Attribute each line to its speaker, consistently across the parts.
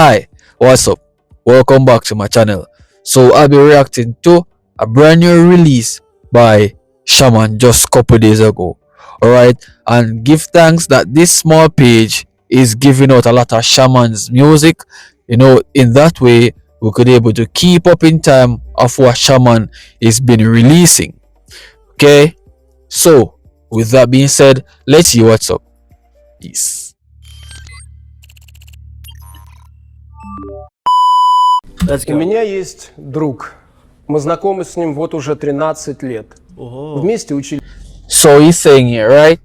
Speaker 1: Hi, what's up? Welcome back to my channel. So I'll be reacting to a brand new release by SNAMAN just a couple days ago. Alright, and give thanks that this small page is giving out a lot of SNAMAN's music. In that way we could able to keep up in time of what SNAMAN is been releasing. Okay, so with that being said, let's see what's up. Peace.
Speaker 2: У меня есть друг. Мы знакомы с ним вот уже 13 лет. Вместе учились.
Speaker 1: So he's saying here, right?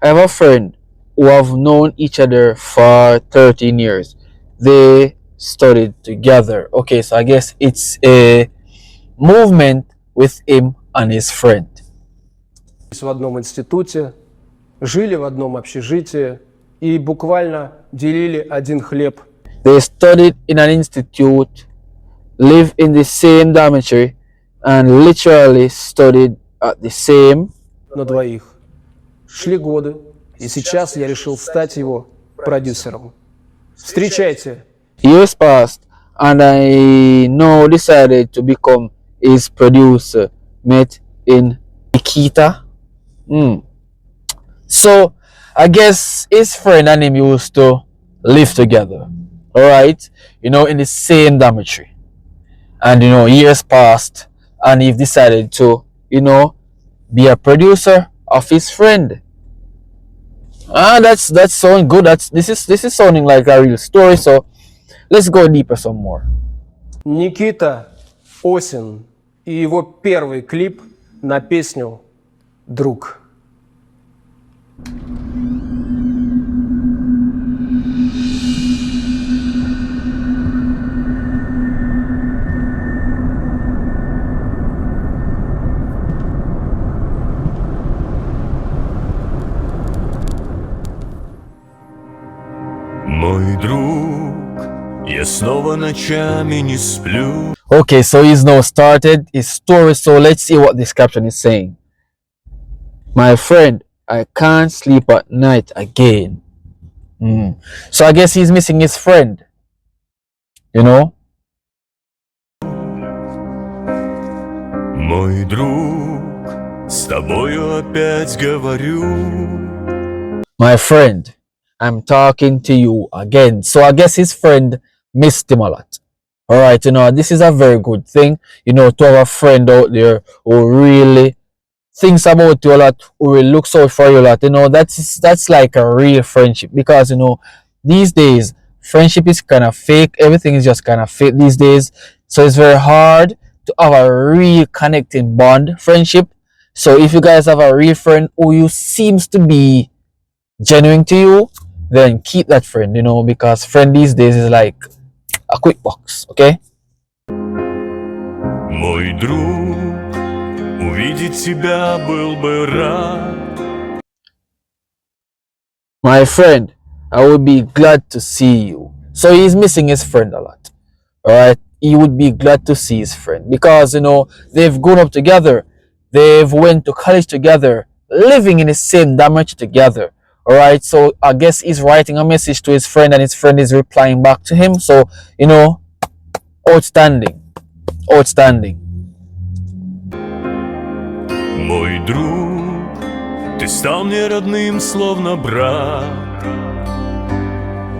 Speaker 1: I have a friend who have known each other for 13 years. They studied together. Okay, so I guess it's a movement with him and his friend.
Speaker 2: В одном институте, жили в одном общежитии и буквально делили один хлеб.
Speaker 1: They studied in an institute, lived in the same dormitory, and literally studied at the same.
Speaker 2: На двоих. Шли годы, и сейчас я решил стать его продюсером. Встречайте.
Speaker 1: Years passed, and I now decided to become his producer. Met in Nikita. So I guess his friend and him used to live together. Alright, in the same dormitory. And years passed, and he decided to, be a producer of his friend. That's sounding good. This is sounding like a real story. So let's go deeper some more.
Speaker 2: Никита, Осин и его первый клип на песню «Друг».
Speaker 3: Мой друг, я снова ночами не сплю.
Speaker 1: Okay, so he's now started his story. So let's see what this caption is saying. My friend, I can't sleep at night again. So I guess he's missing his friend.
Speaker 3: Мой друг, с тобою опять говорю.
Speaker 1: My friend, I'm talking to you again. So I guess his friend missed him a lot. Alright, this is a very good thing, to have a friend out there who really thinks about you a lot, who will look out for you a lot. That's like a real friendship, because these days friendship is kind of fake. Everything is just kind of fake these days. So it's very hard to have a real connecting bond friendship. So if you guys have a real friend who you seems to be genuine to you, then keep that friend, because friend these days is like a quick box. Okay,
Speaker 3: Мой друг, увидеть тебя был бы рад.
Speaker 1: my friend, I would be glad to see you. So he's missing his friend a lot. Alright, he would be glad to see his friend, because they've grown up together, they've went to college together, living in the same dormitory together. Alright, so I guess he's writing a message to his friend, and his friend is replying back to him. So outstanding.
Speaker 3: Мой друг, ты стал мне родным, словно брат.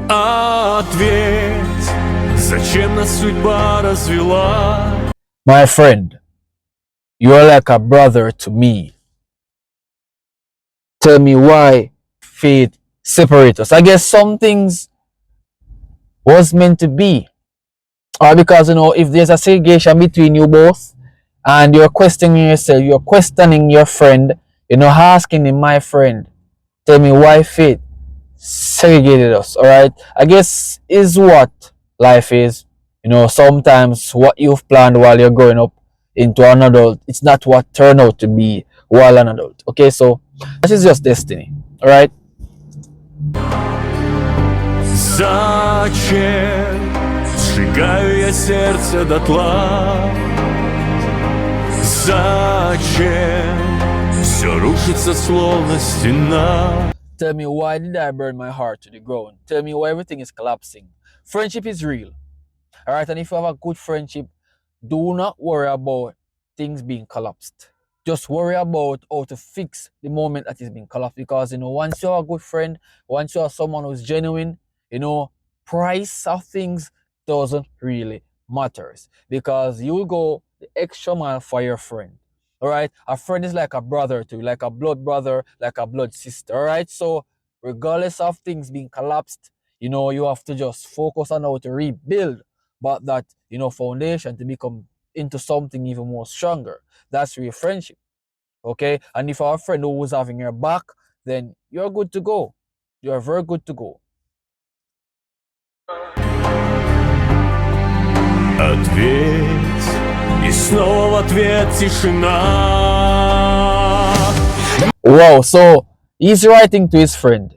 Speaker 3: Ответь, зачем нас судьба развела?
Speaker 1: My friend, you are like a brother to me. Tell me why fate separate us. I guess some things was meant to be, or because if there's a segregation between you both, and you're questioning yourself, you're questioning your friend, asking him, my friend, tell me why fate segregated us. All right, I guess is what life is. Sometimes what you've planned while you're growing up into an adult, it's not what turned out to be while an adult. Okay, so this is just destiny. All right.
Speaker 3: Зачем сжигаю я сердце дотла? Зачем все рушится словно стена?
Speaker 1: Tell me, why did I burn my heart to the ground? Tell me why everything is collapsing. Friendship is real. Alright, and if you have a good friendship, do not worry about things being collapsed. Just worry about how to fix the moment that is being collapsed. Because once you're a good friend, once you're someone who's genuine, price of things doesn't really matters. Because you'll go the extra mile for your friend. Alright? A friend is like a brother to you, like a blood brother, like a blood sister. Alright? So regardless of things being collapsed, you have to just focus on how to rebuild but that foundation to become into something even more stronger. That's real friendship. Okay, and if our friend who's having your back, then you're good to go. You're very good to go.
Speaker 3: Ответь, и снова в ответ тишина.
Speaker 1: Wow, so he's writing to his friend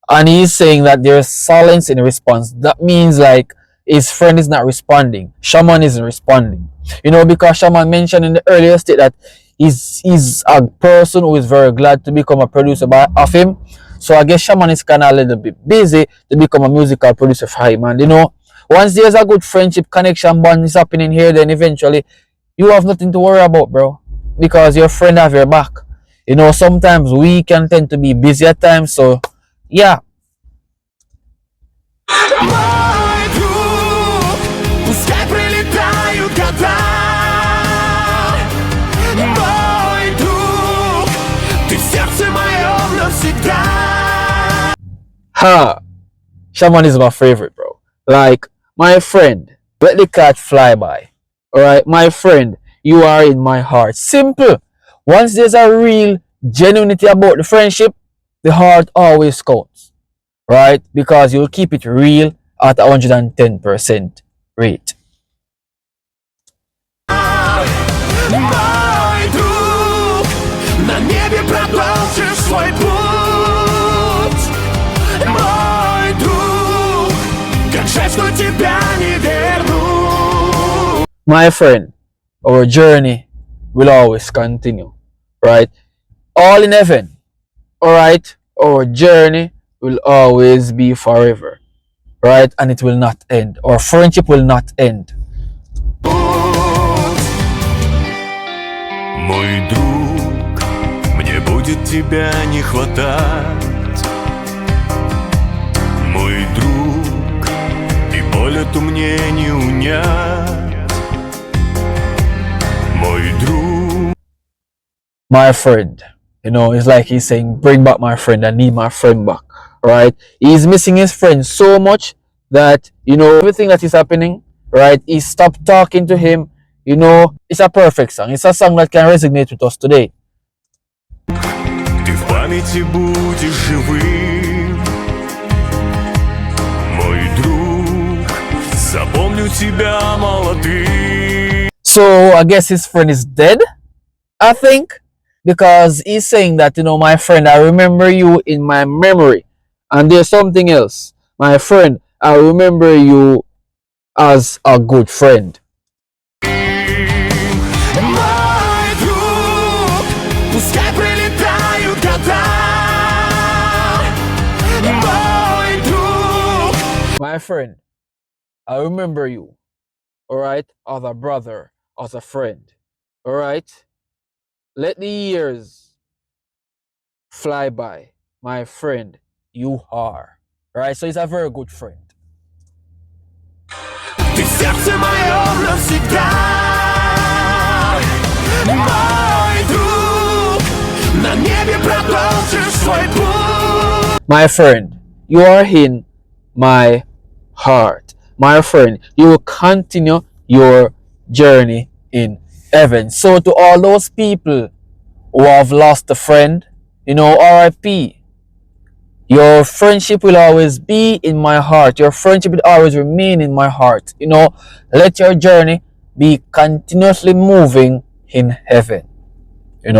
Speaker 1: and he's saying that there's silence in response. That means like his friend is not responding. Shaman isn't responding. Because Shaman mentioned in the earlier state that he's a person who is very glad to become a producer of him. So I guess Shaman is kind of a little bit busy to become a musical producer for him. And once there's a good friendship connection bond is happening here, then eventually you have nothing to worry about, bro. Because your friend have your back. Sometimes we can tend to be busy at times, so yeah. Ha! Shaman is my favorite, bro. Like, my friend, let the cat fly by. Alright, my friend, you are in my heart. Simple. Once there's a real genuinity about the friendship, the heart always counts. Right? Because you'll keep it real at 110% rate. My friend, our journey will always continue, right? All in heaven, alright? Our journey will always be forever, right? And it will not end. Our friendship will not end.
Speaker 3: Мой друг, мне будет тебя не хватать. Мой друг, и боль эту мне не унять. Мой друг.
Speaker 1: My friend, it's like he's saying, bring back my friend. I need my friend back, right? He's missing his friend so much that, everything that is happening, right? He stopped talking to him. It's a perfect song. It's a song that can resonate with us today.
Speaker 3: Ты в памяти будешь живым, мой друг, запомню тебя молодым.
Speaker 1: So I guess his friend is dead, I think, because he's saying that, my friend, I remember you in my memory. And there's something else. My friend, I remember you as a good friend. My friend, I remember you, alright, as a brother, as a friend, alright? Let the years fly by, my friend, you are, alright? So he's a very good friend. My friend, you are in my heart. My friend, you will continue your journey in heaven. So to all those people who have lost a friend, RIP. Your friendship will always be in my heart. Your friendship will always remain in my heart. Let your journey be continuously moving in heaven. We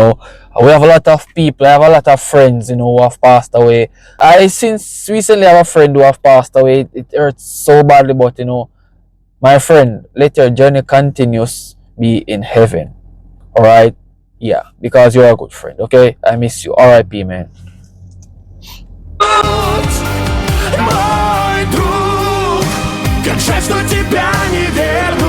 Speaker 1: have a lot of people, I have a lot of friends, who have passed away. I since recently have a friend who have passed away. It hurts so badly, but my friend, let your journey continuous be in heaven. Alright? Yeah, because you're a good friend, okay? I miss you. RIP, man.
Speaker 3: Как жаль, что тебя не вернуть.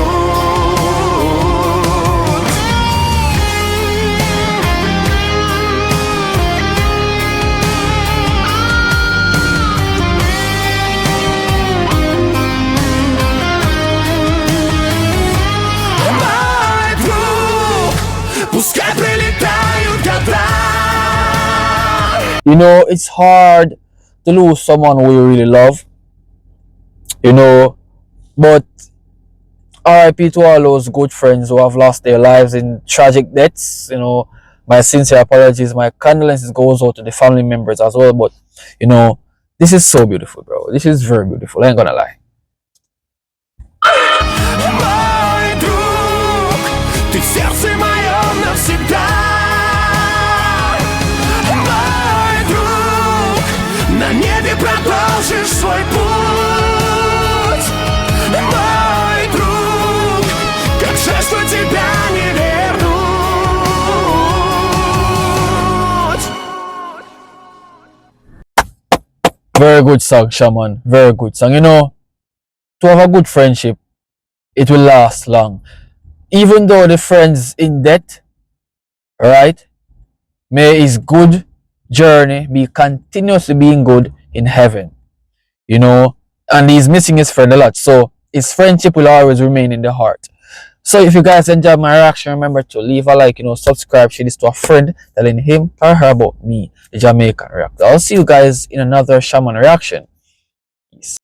Speaker 3: Мой друг, пускай прилетают года.
Speaker 1: You know, it's hard to lose someone who you really love. You know, but RIP to all those good friends who have lost their lives in tragic deaths. You know, my sincere apologies, my condolences goes out to the family members as well. But you know, this is so beautiful, bro. This is very beautiful. I ain't gonna lie.
Speaker 3: Мой друг, ты в сердце моем навсегда. Мой друг, на небе продолжишь свой путь. Мой друг, как жаль, что тебя не вернуть.
Speaker 1: Very good song, Shaman. Very good song. You know, to have a good friendship, it will last long. Even though the friend's in debt, right? May his good journey be continuously being good in heaven. You know, and he's missing his friend a lot. So his friendship will always remain in the heart. So if you guys enjoyed my reaction, remember to leave a like, you know, subscribe, share this to a friend, telling him or her about me, the Jamaican reactor. I'll see you guys in another Shaman reaction. Peace.